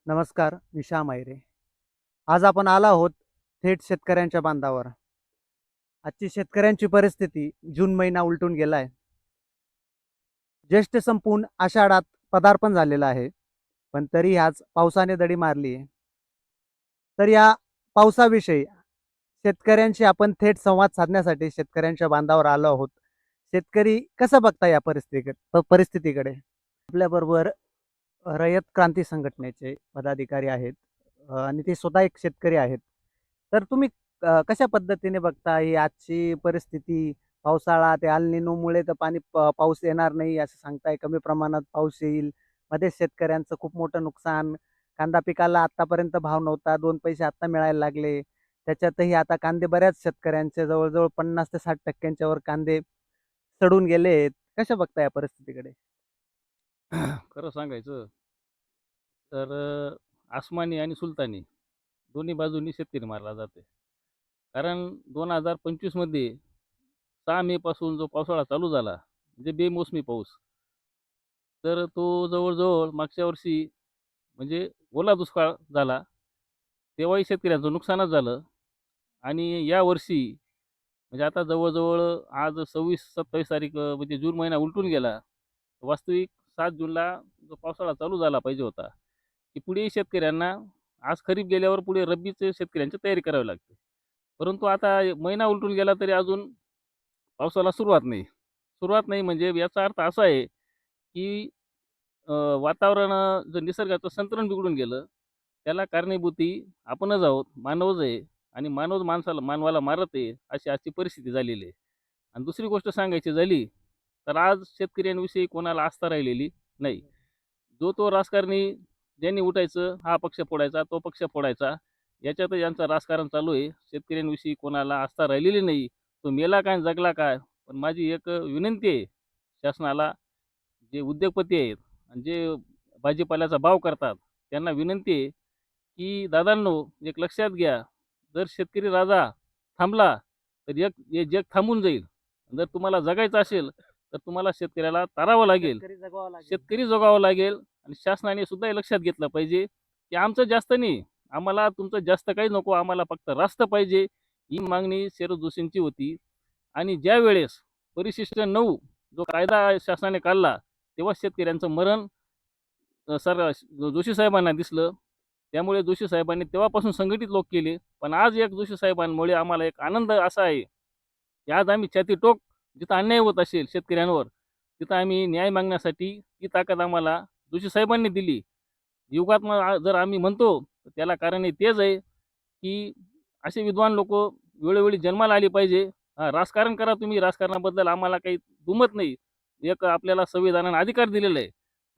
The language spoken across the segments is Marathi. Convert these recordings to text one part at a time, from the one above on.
नमस्कार, मी श्याम अहिरे. आज आपण आलो आहोत थेट शेतकऱ्यांच्या बांधावर. आजची शेतकऱ्यांची परिस्थिती जून महिना उलटून गेलाय. ज्येष्ठ संपून आषाढात पदार्पण झालेलं आहे. पण तरी आज पावसाने दडी मारली आहे. तर या पावसाविषयी शेतकऱ्यांशी आपण थेट संवाद साधण्यासाठी शेतकऱ्यांच्या बांधावर आलो आहोत. शेतकरी कसं बघता या परिस्थितीकडे? आपल्याबरोबर रयत क्रांती संघटनेचे पदाधिकारी आहेत आणि ते स्वतः एक शेतकरी आहेत. तर तुम्ही कशा पद्धतीने बघता ही आजची परिस्थिती? पावसाळा ते अल निनोमुळे तर पाऊस येणार नाही असं सांगताय. कमी प्रमाणात पाऊस येईल. मध्येच शेतकऱ्यांचं खूप मोठं नुकसान. कांदा पिकाला आत्तापर्यंत भाव नव्हता. 2 पैसे आत्ता मिळायला लागले. त्याच्यातही आता कांदे बऱ्याच शेतकऱ्यांचे जवळ-जवळ 50% ते 60% वर कांदे सडून गेलेत. कशा बघता या परिस्थितीकडे? खरं सांगायचं तर आसमानी आणि सुलतानी दोन्ही बाजूंनी शेतकरी मारला जाते. कारण 2025 मध्ये 6 मे पासून जो पावसाळा चालू झाला, म्हणजे बेमोसमी पाऊस, तर तो जवळ-जवळ मागच्या वर्षी म्हणजे ओला दुष्काळ झाला. तेव्हाही शेतकऱ्यांचं नुकसानच झालं आणि यावर्षी म्हणजे आता जवळ-जवळ आज 26-27 तारीख म्हणजे जून महिना उलटून गेला. वास्तविक 7 जूनला जो पावसाळा चालू झाला पाहिजे होता, की पुढेही शेतकऱ्यांना आज खरीप गेल्यावर पुढे रब्बीचे शेतकऱ्यांची तयारी करावी लागते. परंतु आता महिना उलटून गेला तरी अजून पावसाला सुरुवात नाही. सुरुवात नाही म्हणजे याचा अर्थ असा आहे, की वातावरण जर निसर्गाचं संतुलन बिघडून गेलं, त्याला कारणीभूती आपणच आहोत, मानवच आहे आणि मानवच मानवाला मारत आहे, अशी आजची परिस्थिती झालेली आहे. आणि दुसरी गोष्ट सांगायची झाली, तर आज शेतकऱ्यांविषयी कोणाला आस्था राहिलेली नाही. जो तो राजकारणी ज्यांनी उठायचं, हा पक्ष फोडायचा, तो पक्ष फोडायचा, याच्यातच यांचं राजकारण चालू आहे. शेतकऱ्यांविषयी कोणाला आस्था राहिलेली नाही. तो मेला काय आणि जगला काय? पण माझी एक विनंती आहे शासनाला, जे उद्योगपती आहेत आणि जे भाजीपाल्याचा भाव करतात, त्यांना विनंती आहे, की दादांनो एक लक्षात घ्या, जर शेतकरी राजा थांबला, तर हे जग थांबून जाईल. जर तुम्हाला जगायचं असेल, तर तुम्हाला शेतकऱ्याला तारावं लागेल. शेतकरी जगावा लागेल. शेतकरी जगावं लागेल आणि शासनाने सुद्धा हे लक्षात घेतलं पाहिजे, की आमचं जास्त नाही, आम्हाला तुमचं जास्त काही नको, आम्हाला फक्त रास्त पाहिजे. ही मागणी शरद जोशींची होती आणि ज्यावेळेस परिशिष्ट 9 जो कायदा शासनाने काढला, तेव्हा शेतकऱ्यांचं मरण जोशी साहेबांना दिसलं. त्यामुळे जोशी साहेबांनी तेव्हापासून संघटित लोक केले. पण आज एक जोशी साहेबांमुळे आम्हाला एक आनंद असा आहे, की आज आम्ही छातीठोक जिथं अन्याय होत असेल शेतकऱ्यांवर, तिथं आम्ही न्याय मागण्यासाठी ती ताकद आम्हाला जोशी साहेबांनी दिली. युगात जर आम्ही म्हणतो, तर त्याला कारण हे तेच आहे, की असे विद्वान लोकं वेळोवेळी जन्माला आली पाहिजे. राजकारण करा तुम्ही, राजकारणाबद्दल आम्हाला काही दुमत नाही. एक आपल्याला संविधानाने अधिकार दिलेला आहे.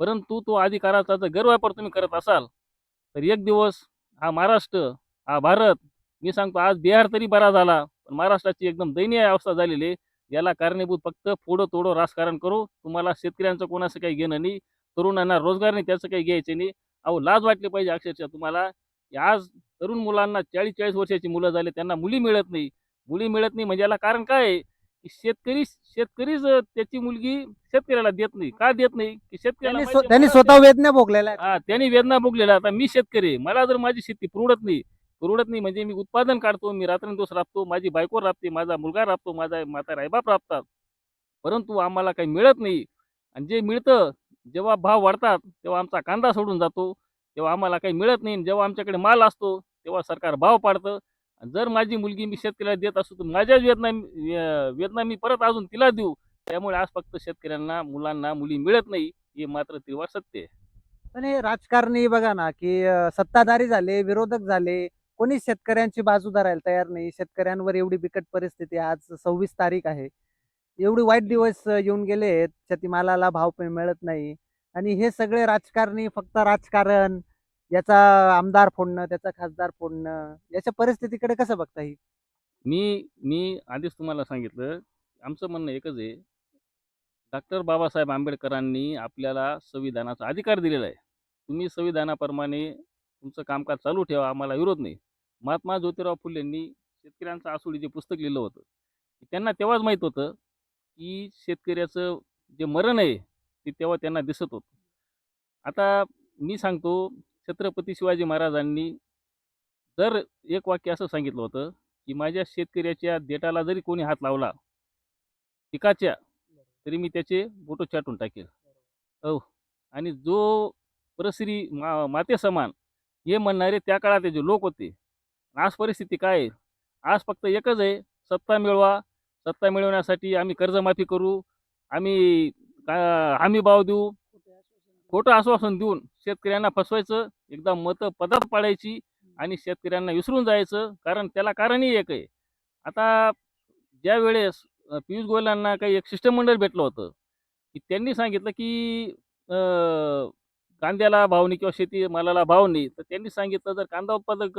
परंतु तो अधिकाराचा जर गैरवापर तुम्ही करत असाल, तर एक दिवस हा महाराष्ट्र, हा भारत, मी सांगतो आज बिहार तरी बरा झाला, पण महाराष्ट्राची एकदम दयनीय अवस्था झालेली आहे. याला कारणीभूत फक्त फोडं-तोडं राजकारण करू. तुम्हाला शेतकऱ्यांचं कोणाचं काही घेणं नाही. तरुणांना रोजगार नाही, त्याचं काही घ्यायचं नाही. अहो लाज वाटली पाहिजे अक्षरशः तुम्हाला, की आज तरुण मुलांना 40-40 वर्षाची मुलं झाली, त्यांना मुली मिळत नाही. मुली मिळत नाही म्हणजे याला कारण काय आहे, की शेतकरीच त्याची मुलगी शेतकऱ्याला देत नाही. का देत नाही? की शेतकऱ्याला माहिती आहे त्यांनी मला स्वतः वेदना भोगलेल्या आहेत. हां, त्यांनी वेदना भोगलेल्या. आता मी शेतकरी आहे. मला जर माझी शेती पुरवडत नाही म्हणजे मी उत्पादन काढतो, मी रात्रंदिवस राबतो, माझी बायको राबते, माझा मुलगा राबतो, माझा म्हातारा आई-बाप राबतात. परंतु आम्हाला काही मिळत नाही आणि जे मिळतं, जेव्हा भाव वाढतात, तेव्हा आमचा कांदा सोडून जातो. तेव्हा आम्हाला काही मिळत नाही. जेव्हा आमच्याकडे माल असतो, तेव्हा सरकार भाव पाडतं. आणि जर माझी मुलगी मी शेतकऱ्याला देत असू, तर माझ्याच वेदना मी परत अजून तिला देऊ. त्यामुळे आज फक्त शेतकऱ्यांना, मुलांना मुली मिळत नाही, हे मात्र तीव्र सत्य आहे. पण हे राजकारणी बघा ना, की सत्ताधारी झाले, विरोधक झाले, कोणीच शेतकऱ्यांची बाजू धरायला तयार नाही. शेतकऱ्यांवर एवढी बिकट परिस्थिती आहे. आज 26 तारीख आहे. एवढे वाईट दिवस येऊन गेलेत, शेतीमालाला भाव पण मिळत नाही आणि हे सगळे राजकारणी फक्त राजकारण, याचा आमदार फोडणं, त्याचा खासदार फोडणं, याच्या परिस्थितीकडे कसं बघता येईल? मी मी आधीच तुम्हाला सांगितलं, आमचं म्हणणं एकच आहे, डॉक्टर बाबासाहेब आंबेडकरांनी आपल्याला संविधानाचा अधिकार दिलेला आहे. तुम्ही संविधानाप्रमाणे तुमचं कामकाज चालू ठेवा, आम्हाला विरोध नाही. महात्मा ज्योतिराव फुलेंनी शेतकऱ्यांचं आसुडी जे पुस्तक लिहिलं होतं, त्यांना तेव्हाच माहीत होतं, की शेतकऱ्याचं जे मरण आहे, ते तेव्हा त्यांना दिसत होतं. आता मी सांगतो, छत्रपती शिवाजी महाराजांनी जर एक वाक्य असं सांगितलं होतं, की माझ्या शेतकऱ्याच्या देटाला जरी कोणी हात लावला पिकाच्या, तरी मी त्याचे बोटं छाटून टाकेल. हो. आणि जो परश्री मातेसमान हे म्हणणारे त्या काळातले जे लोक होते. आज परिस्थिती काय आहे? आज फक्त एकच आहे, सत्ता मिळवा. सत्ता मिळवण्यासाठी आम्ही कर्जमाफी करू, आम्ही हमी भाव देऊ, खोटं आश्वासन देऊन शेतकऱ्यांना फसवायचं, एकदा मतं पदात पाडायची आणि शेतकऱ्यांना विसरून जायचं. कारण त्याला कारणही एक आहे. आता ज्यावेळेस पियुष गोयलांना काही एक शिष्टमंडळ भेटलं होतं, की त्यांनी सांगितलं की अ, कांद्याला भाव नाही किंवा शेती मालाला भाव नाही. तर त्यांनी सांगितलं जर कांदा उत्पादक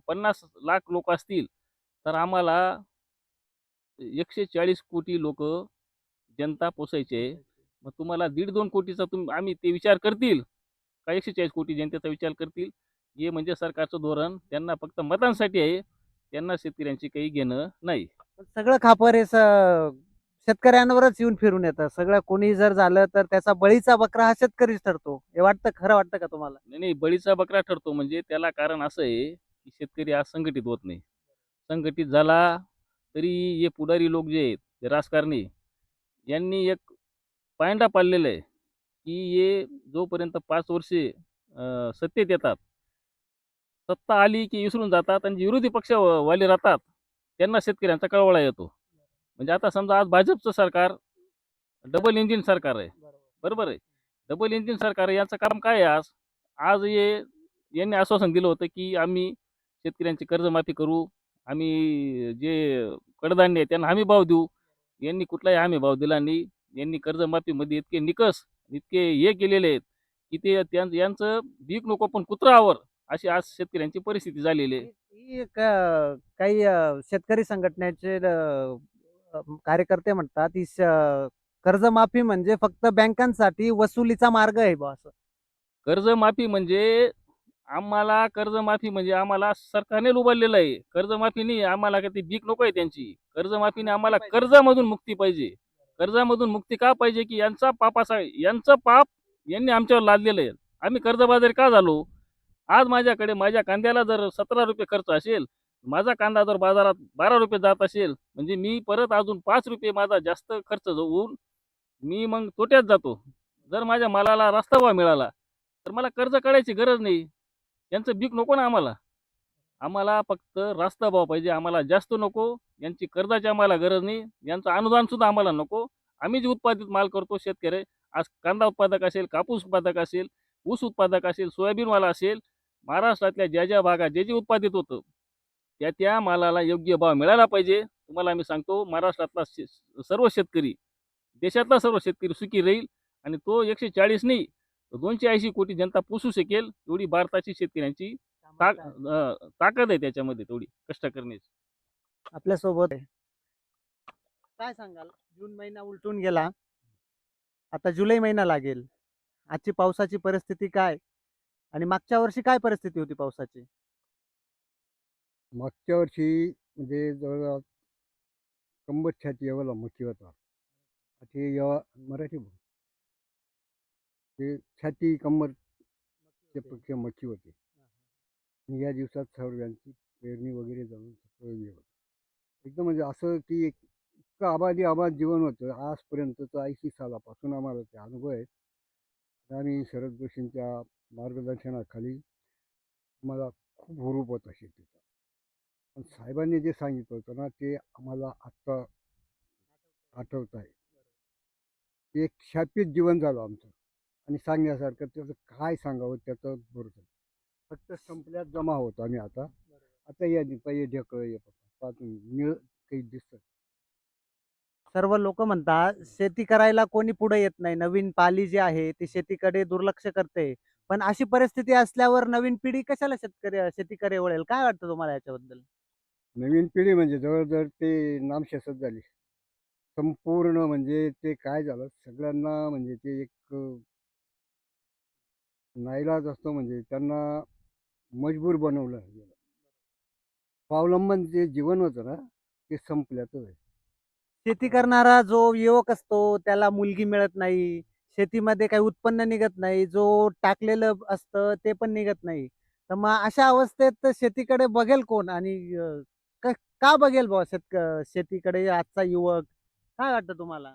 50 लाख लोक असतील, तर आम्हाला 140 कोटी लोकं जनता पोसायची आहे. मग तुम्हाला 1.5-2 कोटीचा आम्ही ते विचार करतील का 140 कोटी जनतेचा विचार करतील? हे म्हणजे सरकारचं धोरण. त्यांना फक्त मतांसाठी आहे. त्यांना शेतकऱ्यांची काही घेणं नाही. पण सगळं खापर हे शेतकऱ्यांवरच येऊन फिरून येतं. सगळं कोणी जर झालं तर त्याचा बळीचा बकरा हा शेतकरीच ठरतो. हे वाटतं, खरं वाटतं का तुम्हाला? नाही, नाही, बळीचा बकरा ठरतो म्हणजे त्याला कारण असं आहे, की शेतकरी आज संघटित होत नाही. संघटित झाला तरी हे पुढारी लोक जे आहेत, ते राजकारणी यांनी एक पायंडा पाडलेला आहे, की हे जोपर्यंत 5 वर्षे सत्तेत येतात, सत्ता आली की विसरून जातात आणि जे विरोधी पक्ष वाले राहतात, त्यांना शेतकऱ्यांचा कळवळा येतो. म्हणजे आता समजा आज भाजपचं सरकार डबल इंजिन सरकार आहे. बरोबर आहे. डबल इंजिन सरकार आहे. याचं काम काय आहे आज? आज यांनी आश्वासन दिलं होतं, की आम्ही शेतकऱ्यांची कर्जमाफी करू. आम्ही जे कडधान्य आहे त्यांना हमी भाव देऊ. यांनी कुठलाही हमी भाव दिला नाही. यांनी कर्जमाफीमध्ये इतके निकष, इतके हे केलेले आहेत, की ते यांचं भीक नको पण कुत्रा अशी आज शेतकऱ्यांची परिस्थिती झालेली आहे. ही काही शेतकरी संघटनेचे कार्यकर्ते म्हणतात, की कर्जमाफी म्हणजे फक्त बँकांसाठी वसुलीचा मार्ग आहे बुवा असं. कर्जमाफी म्हणजे कर्जमाफी म्हणजे आम्हाला सरकारने उभारलेलं आहे. कर्जमाफी नाही आम्हाला का ती भीक नको आहे त्यांची. कर्जमाफीने आम्हाला कर्जामधून मुक्ती पाहिजे. कर्जामधून मुक्ती का पाहिजे, की यांचं पाप यांनी आमच्यावर लादलेलं आहे. आम्ही कर्जबाजारी का झालो? आज माझ्याकडे माझ्या कांद्याला जर ₹17 खर्च असेल, माझा कांदा जर बाजारात ₹12 जात असेल, म्हणजे मी परत अजून ₹5 माझा जास्त खर्च होऊन मी मग तोट्यात जातो. जर माझ्या मालाला रास्त भाव मिळाला, तर मला कर्ज काढायची गरज नाही. यांचं भीक नको ना आम्हाला. आम्हाला फक्त रास्त भाव पाहिजे. आम्हाला जास्त नको. यांची कर्जाची आम्हाला गरज नाही. यांचं अनुदान सुद्धा आम्हाला नको. आम्ही जे उत्पादित माल करतो शेतकरी, आज कांदा उत्पादक असेल, कापूस उत्पादक असेल, ऊस उत्पादक असेल, सोयाबीनवाला असेल, महाराष्ट्रातल्या ज्या भागात जे उत्पादित होतं, त्या मालाला योग्य भाव मिळाला पाहिजे. तुम्हाला मी सांगतो महाराष्ट्रातला सर्व शेतकरी, देशातला सर्व शेतकरी सुखी राहील आणि तो 140 नाही, तर 280 कोटी जनता पोसू शकेल, एवढी भारताची शेतकऱ्यांची ताकद आहे त्याच्यामध्ये तेवढी कष्ट करण्याची. आपल्यासोबत आहे. काय सांगाल? जून महिना उलटून गेला. आता जुलै महिना लागेल. आजची पावसाची परिस्थिती काय? आणि मागच्या वर्षी काय परिस्थिती होती पावसाची? मागच्या वर्षी म्हणजे जवळजवळ कंबर छाती एवढा मच्छी होता. ते एव्हा मराठी बोल. ते छाती कंबरचे पेक्षा मच्छी होती. आणि या दिवसात सर्वांची पेरणी वगैरे जाऊन सगळं हे होतं. एकदम म्हणजे असं की इतकं आबादी जीवन होतं आजपर्यंतचं 80 सालापासून आम्हाला ते अनुभव आहेत. आणि शरद जोशींच्या मार्गदर्शनाखाली मला खूप हुरूप होता शेतीचा. पण साहेबांनी जे सांगितलं होतं ना ते आम्हाला आत्ता आठवत आहे. ते एक शापित जीवन झालं आमचं आणि सांगण्यासारखं त्याचं काय सांगावं त्याचं बरोबर. फक्त संपल्यात जमा होतो आम्ही आता. आता या पहिले ढेकळं ये पाहून निळ काही दिसतं. सर्व लोक म्हणतात शेती करायला कोणी पुढे येत नाही. नवीन पाली जी आहे ती शेतीकडे दुर्लक्ष करते. पण अशी परिस्थिती असल्यावर नवीन पिढी कशाला शेतीकडे वळेल? काय वाटतं तुम्हाला याच्याबद्दल? नवीन पिढी म्हणजे जवळजवळ ते नामशेषच झाली. संपूर्ण म्हणजे ते काय झालं सगळ्यांना म्हणजे ते एक नाईलाज असतो म्हणजे त्यांना मजबूर बनवलं गेलं. स्वावलंबन जे जीवन होतं ना ते संपल्यातच आहे. शेती करणारा जो युवक असतो त्याला मुलगी मिळत नाही. शेतीमध्ये काही उत्पन्न निघत नाही, जो टाकलेलं असतं ते पण निघत नाही. तर मग अशा अवस्थेत शेतीकडे बघेल कोण आणि का बघेल बुवा शेतीकडे आजचा युवक? काय वाटतं तुम्हाला?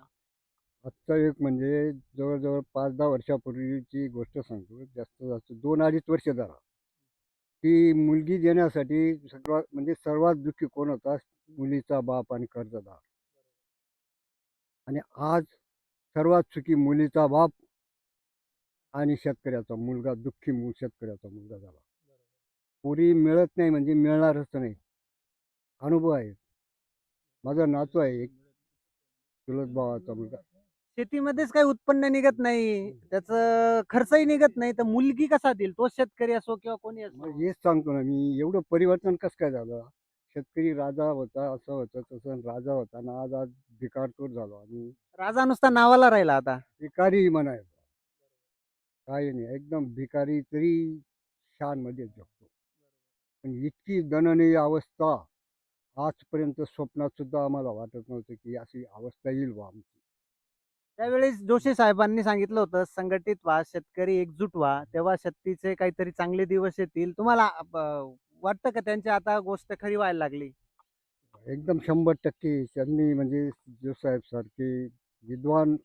आजचा एक म्हणजे जवळ-जवळ 5-10 वर्षापूर्वीची गोष्ट सांगतो. जास्तीत जास्त 2-2.5 वर्ष धरा. ती मुलगी देण्यासाठी सर्वात दुःखी कोण होता? मुलीचा बाप आणि कर्जदार. आणि आज सर्वात सुखी मुलीचा बाप आणि शेतकऱ्याचा मुलगा, दुःखी शेतकऱ्याचा मुलगा झाला. पोरी मिळत नाही म्हणजे मिळणारच नाही. अनुभव आहे. माझा नातू आहे एक, चुलत भावाचा मुलगा. शेतीमध्येच काही उत्पन्न निघत नाही, त्याचं खर्चही निघत नाही, तर मुलगी कसा देईल? तो शेतकरी असो किंवा कोणी असो. मग हेच सांगतो ना मी, एवढं परिवर्तन कसं काय झालं? शेतकरी राजा होता, असं होतं, तसं राजा होता आणि आज भिकारचोट झालो आणि राजा नुसता नावाला राहिला आता. भिकारी म्हणायचं. काही नाही, एकदम भिकारी तरी शानमध्ये जगतो. पण इतकी दयनीय अवस्था आजपर्यंत स्वप्नात सुद्धा आम्हाला वाटत नव्हतं, की अशी अवस्था येईल बुवा आमची. त्यावेळेस जोशी साहेबांनी सांगितलं होतं, संघटित व्हा, शेतकरी एकजूट व्हा, तेव्हा शेतीचे काहीतरी चांगले दिवस येतील. तुम्हाला वाटतं का त्यांची आता गोष्ट खरी व्हायला लागली? एकदम 100% त्यांनी म्हणजे जोसाहेब सारखे विद्वान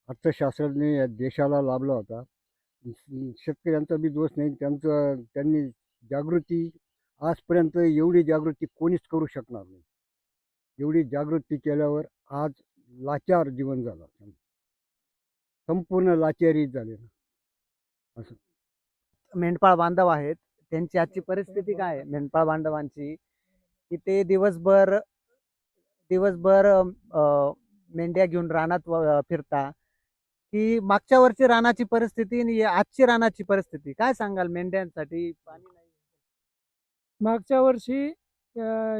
अर्थशास्त्रज्ञ या देशाला लाभला होता. शेतकऱ्यांचा बी दोष नाही. त्यांनी जागृती आजपर्यंत एवढी जागृती कोणीच करू शकणार नाही. एवढी जागृती केल्यावर आज लाचार जीवन झालं. संपूर्ण लाचारी झाले ना असं. मेंढपाळ बांधव आहेत, त्यांची आजची परिस्थिती काय आहे मेंढपाळ बांधवांची? की ते दिवसभर दिवसभर मेंढ्या घेऊन रानात फिरता, की मागच्या वर्षी रानाची परिस्थिती आणि आजची रानाची परिस्थिती काय सांगाल? मेंढ्यांसाठी पाणी नाही. मागच्या वर्षी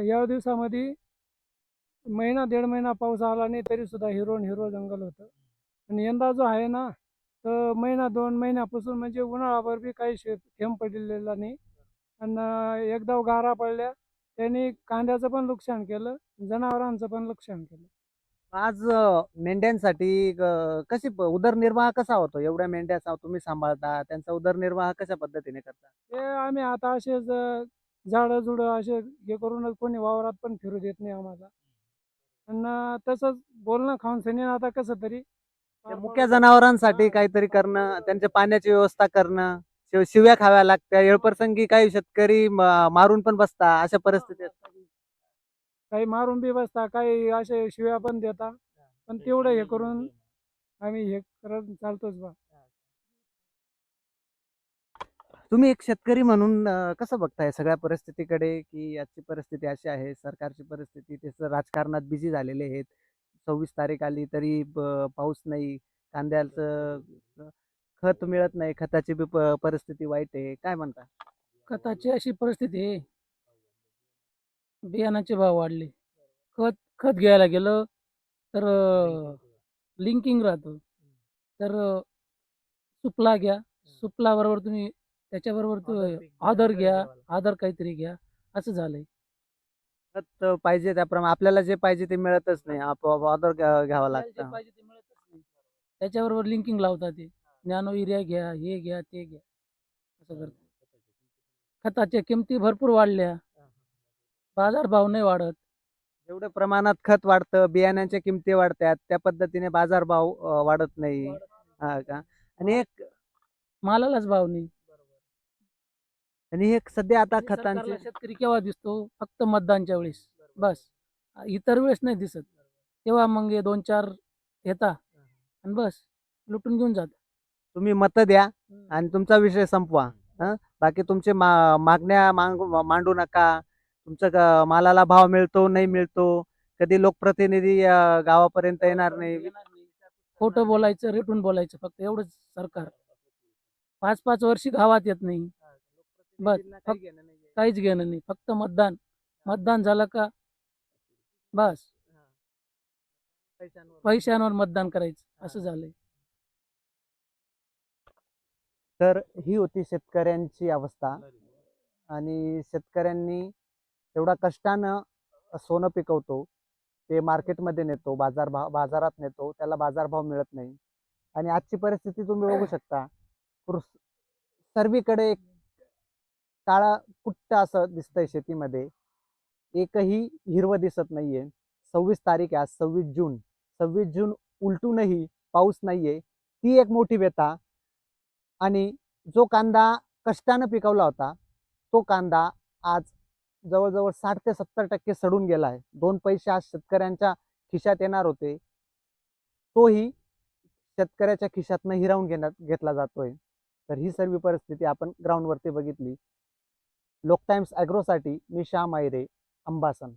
या दिवसामध्ये महिना दीड महिना पाऊस आला नाही तरी सुद्धा हिरो जंगल होतं. आणि यंदा जो आहे ना, तर महिना 2 महिन्यापासून म्हणजे उन्हाळाभर बी काही थेंब पडलेला नाही. आणि एकदा गारा पडल्या त्यांनी कांद्याचं पण नुकसान केलं, जनावरांचं पण नुकसान केलं. आज मेंढ्यांसाठी उदरनिर्वाह कसा होतो? एवढ्या मेंढ्या तुम्ही सांभाळता, त्यांचा उदरनिर्वाह कशा पद्धतीने करता? ते आम्ही आता असेच झाडं-झुडं असे हे करूनच कोणी वावरात पण फिरू देत नाही आम्हाला. आणि तसंच बोलणं खाऊन आता कसं तरी त्या मुक्या जनावरांसाठी काहीतरी करणं, त्यांच्या पाण्याची व्यवस्था करणं, शिव्या खाव्या लागत्या. वेळप्रसंगी काही शेतकरी मारून पण बसता, अशा परिस्थिती असतात. काही मारून बी बसता, काही असे शिव्या पण देता. पण तेवढं हे करून आम्ही हे करत चालतोच बा. तुम्ही एक शेतकरी म्हणून कसं बघताय सगळ्या परिस्थितीकडे, की आजची परिस्थिती अशी आहे, सरकारची परिस्थिती, त्याचं राजकारणात बिझी झालेले आहेत. 26 तारीख आली तरी पाऊस नाही, कांद्याचं खत मिळत नाही, खताची बी परिस्थिती वाईट आहे. काय म्हणता? खताची अशी परिस्थिती आहे, बियाणाचे भाव वाढले. खत खत घ्यायला गेलं तर लिंकिंग राहतं. तर सुपला घ्या, सुपलाबरोबर तुम्ही त्याच्याबरोबर आदर घ्या, आदर काहीतरी घ्या, असं झालंय. खत पाहिजे त्याप्रमाणे आपल्याला जे पाहिजे ते मिळतच नाही. आपोआप ऑर्डर घ्यावं आपल्याला जे लागतं. पाहिजे ते मिळतच नाही. त्याच्याबरोबर लिंकिंग लावतात ते. नॅनो युरिया घ्या, हे घ्या, ते घ्या, असं करतात. खताच्या किमती भरपूर वाढल्या. बाजारभाव नाही वाढत. जेवढ्या प्रमाणात खत वाढतं, बियाण्यांच्या किमती वाढतात, त्या पद्धतीने बाजारभाव वाढत नाही. हां का? आणि एक मालालाच भाव नाही. आणि एक सध्या आता आणि खतांचे सरकारला शेतकरी केव्हा दिसतो? फक्त मतदानच्या वेळेस. बस. इतर वेळेस नाही दिसत. तेव्हा मग हे 2-4 येतात आणि बस लुटून घेऊन जातात. तुम्ही मतं द्या आणि तुमचा विषय संपवा. हं? बाकी तुमचे मागण्या मांडू नका. तुमचं मालाला भाव मिळतो, नाही मिळतो. कधी लोकप्रतिनिधी गावापर्यंत येणार नाही. खोटं बोलायचं, रेटून बोलायचं फक्त एवढंच सरकार. 5-5 वर्षी गावात येत नाही. बस काहीच घेणं नाही. फक्त मतदान. मतदान झालं का बस पैशांवर मतदान करायचं असं झालंय. तर ही होती शेतकऱ्यांची अवस्था आणि शेतकऱ्यांनी एवढा कष्टानं सोनं पिकवतो, ते मार्केटमध्ये नेतो, बाजारात नेतो, त्याला बाजारभाव मिळत नाही. आणि आजची परिस्थिती तुम्ही बघू शकता. सर्वीकडे एक काळा कुट्ट असं दिसतंय शेतीमध्ये. एकही हिरवं दिसत नाहीये. 26 तारीख आहे आज, 26 जून. 26 जून उलटूनही पाऊस नाहीये. ती एक मोठी व्यथा. आणि जो कांदा कष्टानं पिकवला होता, तो कांदा आज जवळजवळ 60 ते 70% सडून गेला आहे. 2 पैसे आज शेतकऱ्यांच्या खिशात येणार होते, तोही शेतकऱ्याच्या खिशातनं हिरावून घेतला जातोय. तर ही सर्व परिस्थिती आपण ग्राउंडवरती बघितली. लोक टाइम्स ॲग्रोसाठी मी श्याम आयरे, अंबासन.